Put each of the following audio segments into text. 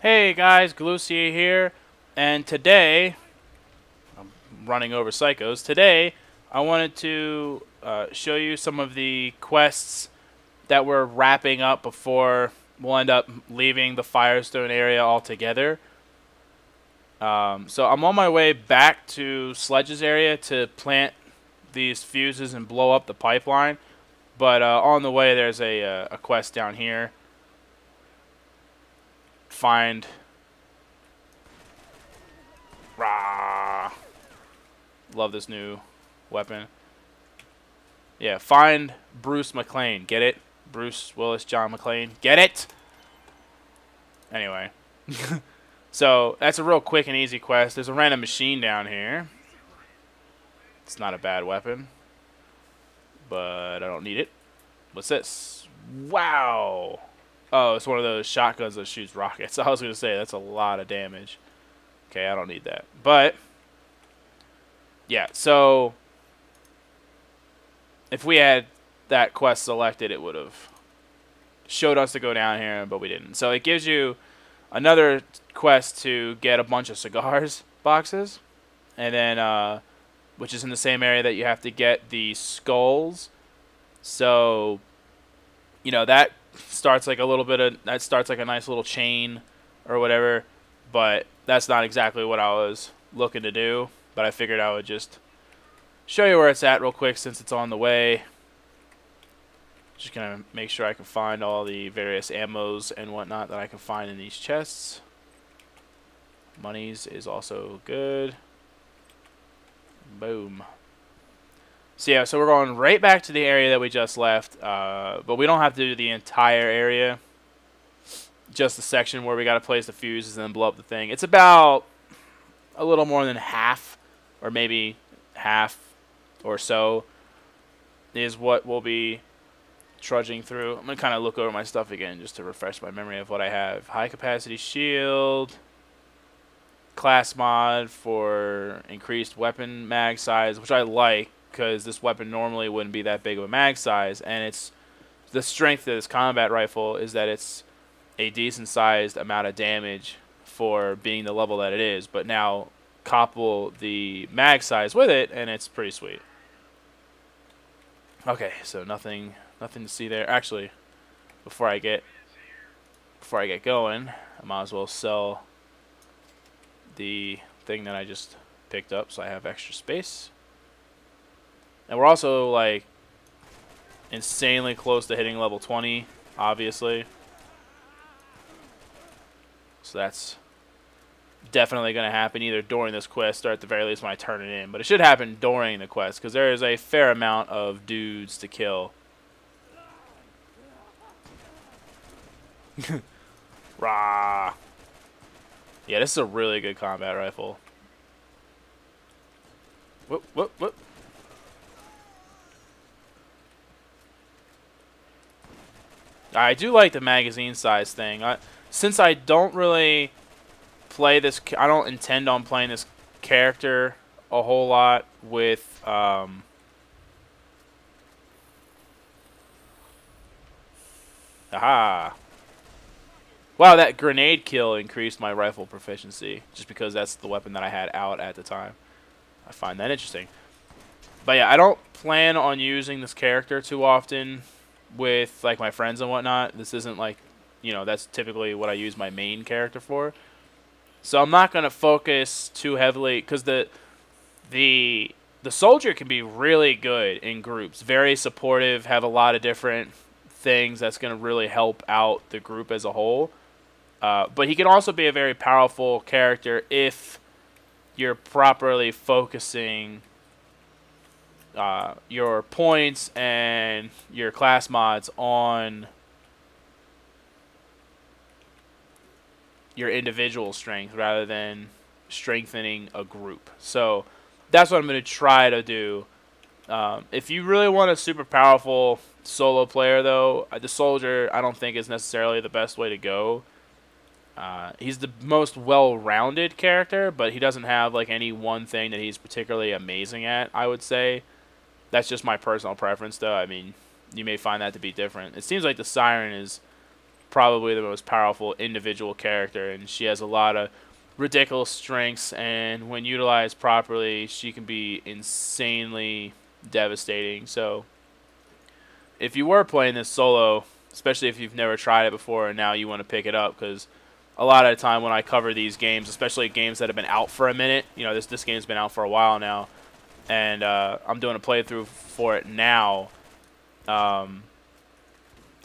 Hey guys, Galucia here, and today, I'm running over psychos, today I wanted to show you some of the quests that we're wrapping up before we'll end up leaving the Firestone area altogether. So I'm on my way back to Sledge's area to plant these fuses and blow up the pipeline, but on the way there's a quest down here. Find... Rah! Love this new weapon. Yeah, find Bruce McLean. Get it? Bruce Willis John McLean. Get it? Anyway. So, that's a real quick and easy quest. There's a random machine down here. It's not a bad weapon. But I don't need it. What's this? Wow! Oh, it's one of those shotguns that shoots rockets. I was going to say, that's a lot of damage. Okay, I don't need that. But, yeah, so if we had that quest selected, it would have showed us to go down here, but we didn't. So it gives you another quest to get a bunch of cigars boxes, and then, which is in the same area that you have to get the skulls. So, you know, that starts like a little bit of, that starts like a nice little chain or whatever, but that's not exactly what I was looking to do, but I figured I would just show you where it's at real quick since it's on the way. Just gonna make sure I can find all the various ammos and whatnot that I can find in these chests. Monies is also good. Boom. So yeah, so we're going right back to the area that we just left, but we don't have to do the entire area. Just the section where we got to place the fuses and then blow up the thing. It's about a little more than half, or maybe half or so, is what we'll be trudging through. I'm going to kind of look over my stuff again just to refresh my memory of what I have. High capacity shield, class mod for increased weapon mag size, which I like because this weapon normally wouldn't be that big of a mag size, and it's the strength of this combat rifle is that it's a decent sized amount of damage for being the level that it is, but now couple the mag size with it and it's pretty sweet. Okay, so nothing to see there. Actually, before I get going, I might as well sell the thing that I just picked up so I have extra space. And we're also like insanely close to hitting level 20, obviously. So that's definitely going to happen either during this quest or at the very least when I turn it in. But it should happen during the quest because there is a fair amount of dudes to kill. Rah! Yeah, this is a really good combat rifle. Whoop, whoop, whoop. I do like the magazine size thing. Since I don't really play this, I don't intend on playing this character a whole lot with aha. Wow, that grenade kill increased my rifle proficiency just because that's the weapon that I had out at the time. I find that interesting. But yeah, I don't plan on using this character too often with like my friends and whatnot. This isn't like, you know, that's typically what I use my main character for. So I'm not going to focus too heavily because the soldier can be really good in groups, very supportive, have a lot of different things that's going to really help out the group as a whole. But he can also be a very powerful character if you're properly focusing your points and your class mods on your individual strength rather than strengthening a group. So that's what I'm going to try to do. If you really want a super powerful solo player, though, the soldier I don't think is necessarily the best way to go. He's the most well-rounded character, but he doesn't have like any one thing that he's particularly amazing at, I would say. That's just my personal preference, though. I mean, you may find that to be different. It seems like the Siren is probably the most powerful individual character, and she has a lot of ridiculous strengths, and when utilized properly, she can be insanely devastating. So if you were playing this solo, especially if you've never tried it before and now you want to pick it up, because a lot of the time when I cover these games, especially games that have been out for a minute, you know, this game's been out for a while now, and I'm doing a playthrough for it now. A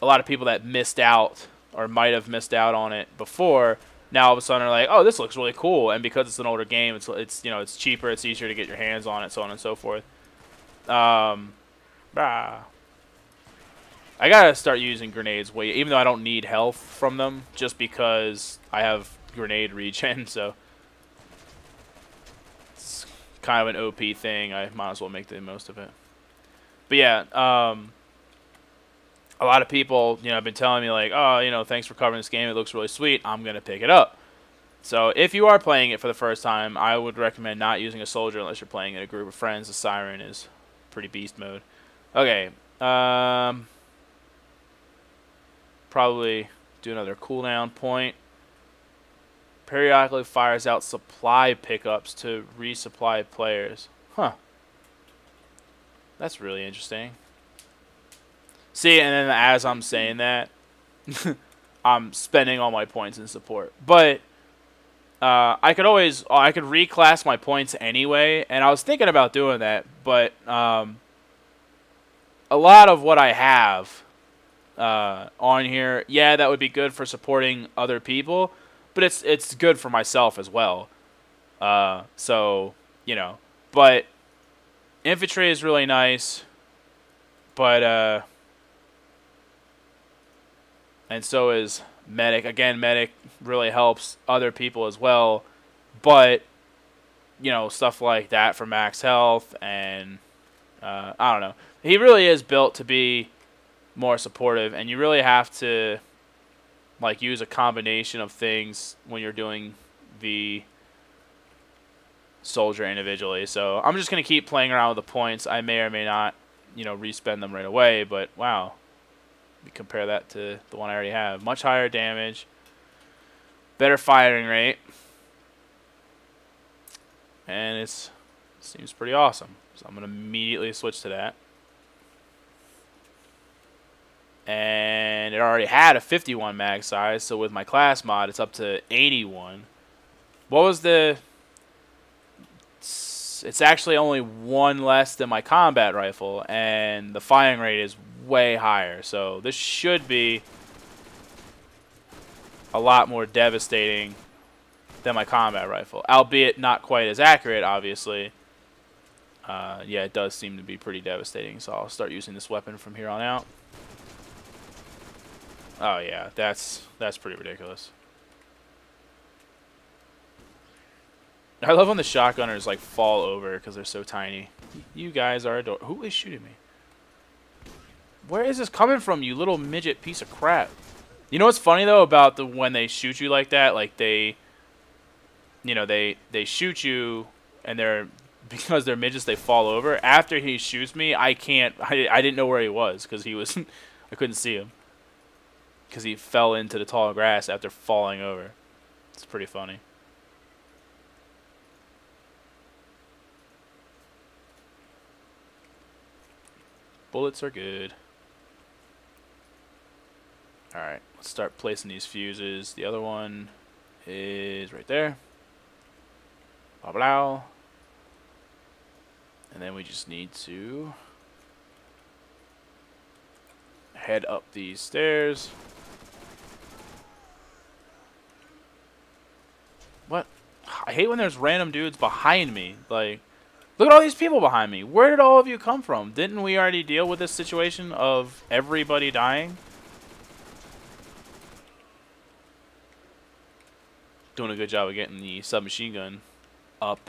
lot of people that missed out or might have missed out on it before, now all of a sudden are like, oh, this looks really cool, and because it's an older game, it's you know, it's cheaper, it's easier to get your hands on it, so on and so forth. I gotta start using grenades even though I don't need health from them, just because I have grenade regen, so it's kind of an OP thing. I might as well make the most of it. But yeah, a lot of people, you know, have been telling me like, oh, you know, thanks for covering this game. It looks really sweet. I'm gonna pick it up. So if you are playing it for the first time, I would recommend not using a soldier unless you're playing in a group of friends. The Siren is pretty beast mode. Okay. Probably do another cooldown point. Periodically fires out supply pickups to resupply players. Huh. That's really interesting. See, and then as I'm saying that, I'm spending all my points in support. But I could reclass my points anyway, and I was thinking about doing that, but a lot of what I have on here, yeah, that would be good for supporting other people, but it's good for myself as well. So, you know, but infantry is really nice, but and so is medic. Again, medic really helps other people as well, but you know, stuff like that for max health, and I don't know. He really is built to be more supportive, and you really have to like use a combination of things when you're doing the soldier individually. So I'm just gonna keep playing around with the points. I may or may not, you know, respend them right away, but wow, we compare that to the one I already have. Much higher damage, better firing rate, and it seems pretty awesome. So I'm gonna immediately switch to that. And it already had a 51 mag size, so with my class mod, it's up to 81. What was the... It's actually only one less than my combat rifle, and the firing rate is way higher. So this should be a lot more devastating than my combat rifle, albeit not quite as accurate, obviously. Yeah, it does seem to be pretty devastating, so I'll start using this weapon from here on out. Oh yeah, that's pretty ridiculous. I love when the shotgunners like fall over because they're so tiny. You guys are adorable. Who is shooting me? Where is this coming from, you little midget piece of crap? You know what's funny though about when they shoot you like that? Like they shoot you and because they're midgets, they fall over. After he shoots me, I didn't know where he was because he was I couldn't see him. Because he fell into the tall grass after falling over. It's pretty funny. Bullets are good. Alright, let's start placing these fuses. The other one is right there. Blah, blah. And then we just need to head up these stairs. What? I hate when there's random dudes behind me. Like, look at all these people behind me. Where did all of you come from? Didn't we already deal with this situation of everybody dying? Doing a good job of getting the submachine gun up.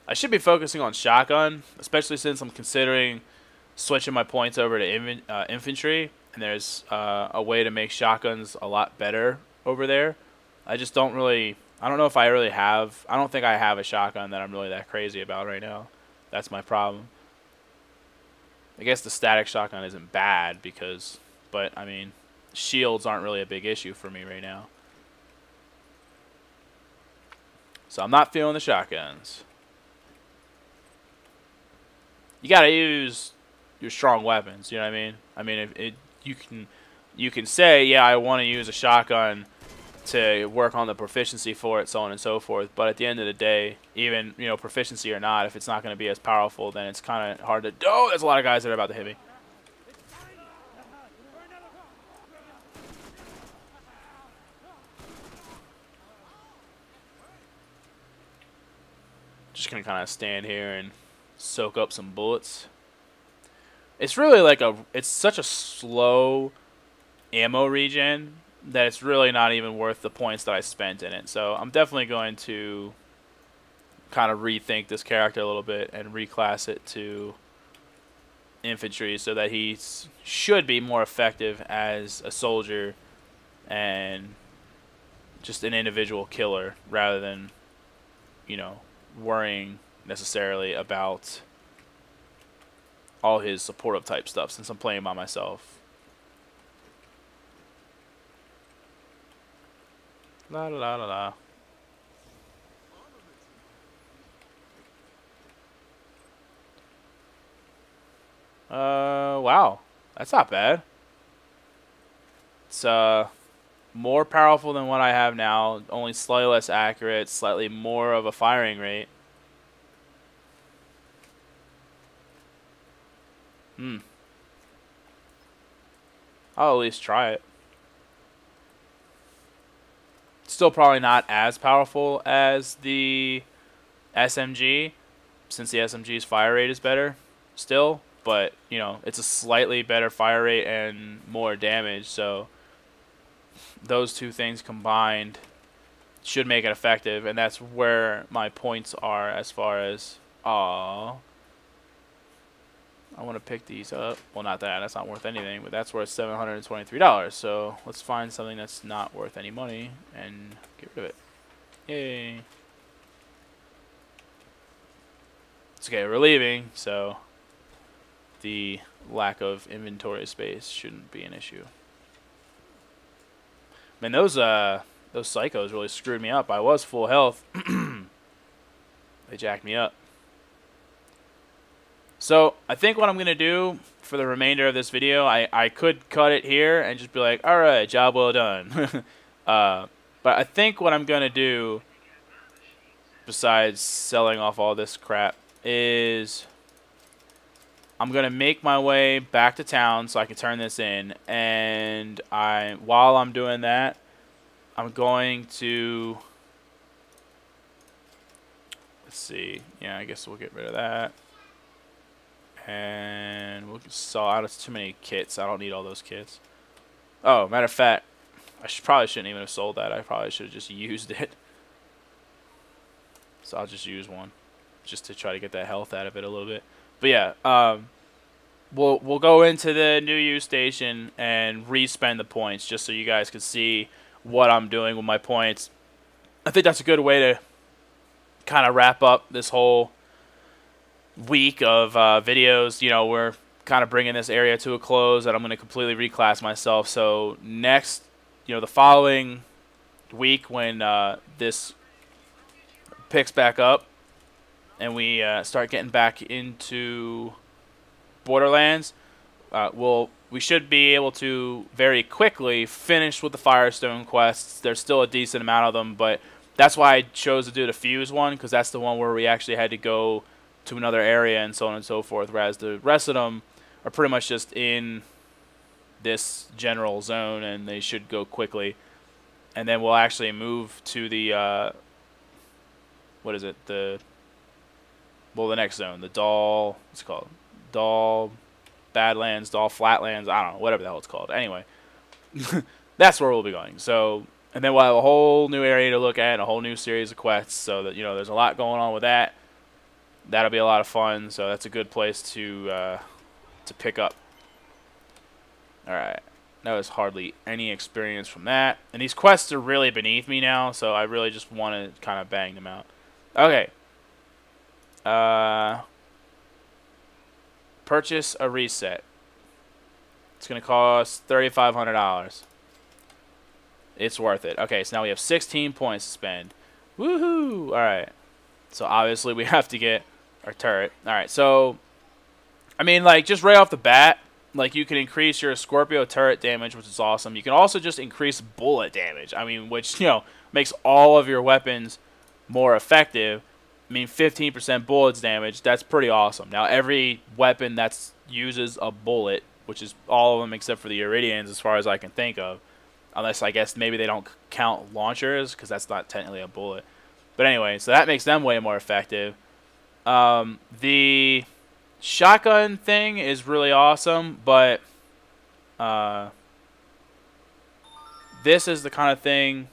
I should be focusing on shotgun, especially since I'm considering switching my points over to infantry. And there's a way to make shotguns a lot better over there. I just don't really... I don't know if I really have... I don't think I have a shotgun that I'm really that crazy about right now. That's my problem. I guess the static shotgun isn't bad because... But, I mean, shields aren't really a big issue for me right now. So I'm not feeling the shotguns. You gotta use your strong weapons. You know what I mean? I mean, you can say, yeah, I want to use a shotgun to work on the proficiency for it, so on and so forth. But at the end of the day, even proficiency or not, if it's not going to be as powerful, then it's kind of hard to. Oh, there's a lot of guys that are about to hit me. Just gonna kind of stand here and soak up some bullets. It's really like it's such a slow ammo regen that it's really not even worth the points that I spent in it. So I'm definitely going to kind of rethink this character a little bit and reclass it to infantry so that he should be more effective as a soldier and just an individual killer rather than, worrying necessarily about all his supportive type stuff since I'm playing by myself. La la la la la. Wow. That's not bad. It's more powerful than what I have now, only slightly less accurate, slightly more of a firing rate. I'll at least try it. Still probably not as powerful as the SMG, since the SMG's fire rate is better still, but it's a slightly better fire rate and more damage, so those two things combined should make it effective, and that's where my points are as far as I want to pick these up. Well, not that. That's not worth anything, but that's worth $723. So let's find something that's not worth any money and get rid of it. Yay. It's okay. We're leaving, so the lack of inventory space shouldn't be an issue. Man, those psychos really screwed me up. I was full health. They jacked me up. So I think what I'm going to do for the remainder of this video, I could cut it here and just be like, alright, job well done. But I think what I'm going to do, besides selling off all this crap, is I'm going to make my way back to town so I can turn this in. And while I'm doing that, I'm going to... Let's see. Yeah, I guess we'll get rid of that. And we'll sell out. It's too many kits. I don't need all those kits. Oh, matter of fact, probably shouldn't even have sold that. I probably should have just used it. So I'll just use one, just to try to get that health out of it a little bit. But yeah, we'll go into the new use station and re-spend the points, just so you guys can see what I'm doing with my points. I think that's a good way to kind of wrap up this whole week of videos. We're kind of bringing this area to a close, and I'm going to completely reclass myself. So next, the following week, when this picks back up and we start getting back into Borderlands, we should be able to very quickly finish with the Firestone quests. There's still a decent amount of them, but that's why I chose to do the Fuse one, because that's the one where we actually had to go to another area and so on and so forth, whereas the rest of them are pretty much just in this general zone, and they should go quickly. And then we'll actually move to the what is it, the next zone, the what's it called, Badlands, Flatlands, I don't know, whatever the hell it's called. Anyway, that's where we'll be going. So, and then we'll have a whole new area to look at and a whole new series of quests, so that there's a lot going on with that. That'll be a lot of fun, so that's a good place to pick up. Alright, that was hardly any experience from that. And these quests are really beneath me now, so I really just want to kind of bang them out. Okay. Purchase a reset. It's going to cost $3,500. It's worth it. Okay, so now we have 16 points to spend. Woohoo! Alright. So obviously we have to get our turret. Alright, so I mean, like, just right off the bat, like, you can increase your Scorpio turret damage, which is awesome. You can also just increase bullet damage. I mean, which, you know, makes all of your weapons more effective. I mean, 15% bullets damage, that's pretty awesome. Now, every weapon that uses a bullet, which is all of them except for the Iridians as far as I can think of, unless I guess maybe they don't count launchers, because that's not technically a bullet. But anyway, so that makes them way more effective. The shotgun thing is really awesome, but this is the kind of thing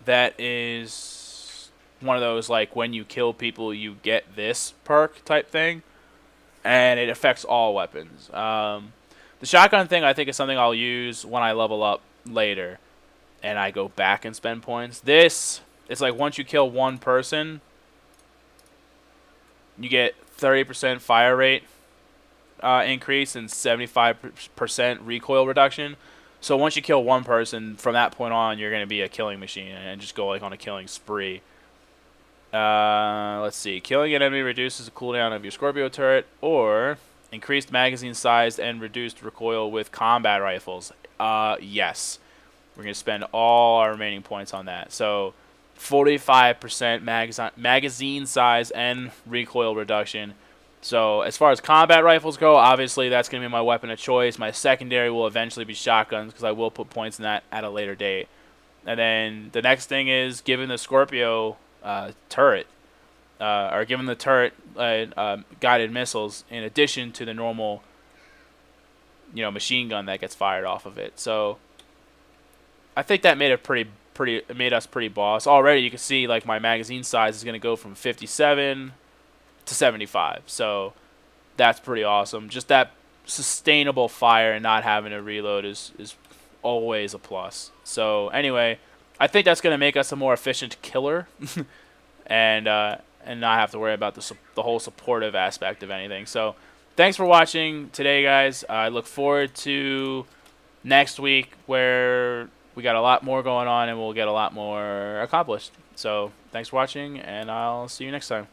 that is one of those, like, when you kill people you get this perk type thing, and it affects all weapons. The shotgun thing I think is something I'll use when I level up later and I go back and spend points. This, it's like once you kill one person, you get 30% fire rate increase and 75% recoil reduction. So once you kill one person, from that point on, you're going to be a killing machine and just go like on a killing spree. Let's see. Killing an enemy reduces the cooldown of your Scorpio turret, or increased magazine size and reduced recoil with combat rifles. Yes. We're going to spend all our remaining points on that. So 45% magazine size and recoil reduction. So as far as combat rifles go, obviously that's going to be my weapon of choice. My secondary will eventually be shotguns, because I will put points in that at a later date. And then the next thing is giving the Scorpio turret, or giving the turret guided missiles in addition to the normal, you know, machine gun that gets fired off of it. So I think that made it made us pretty boss. Already you can see like my magazine size is going to go from 57 to 75. So that's pretty awesome. Just that sustainable fire and not having to reload is always a plus. So anyway, I think that's going to make us a more efficient killer and not have to worry about the whole supportive aspect of anything. So thanks for watching today, guys. I look forward to next week, where we got a lot more going on and we'll get a lot more accomplished. So thanks for watching, and I'll see you next time.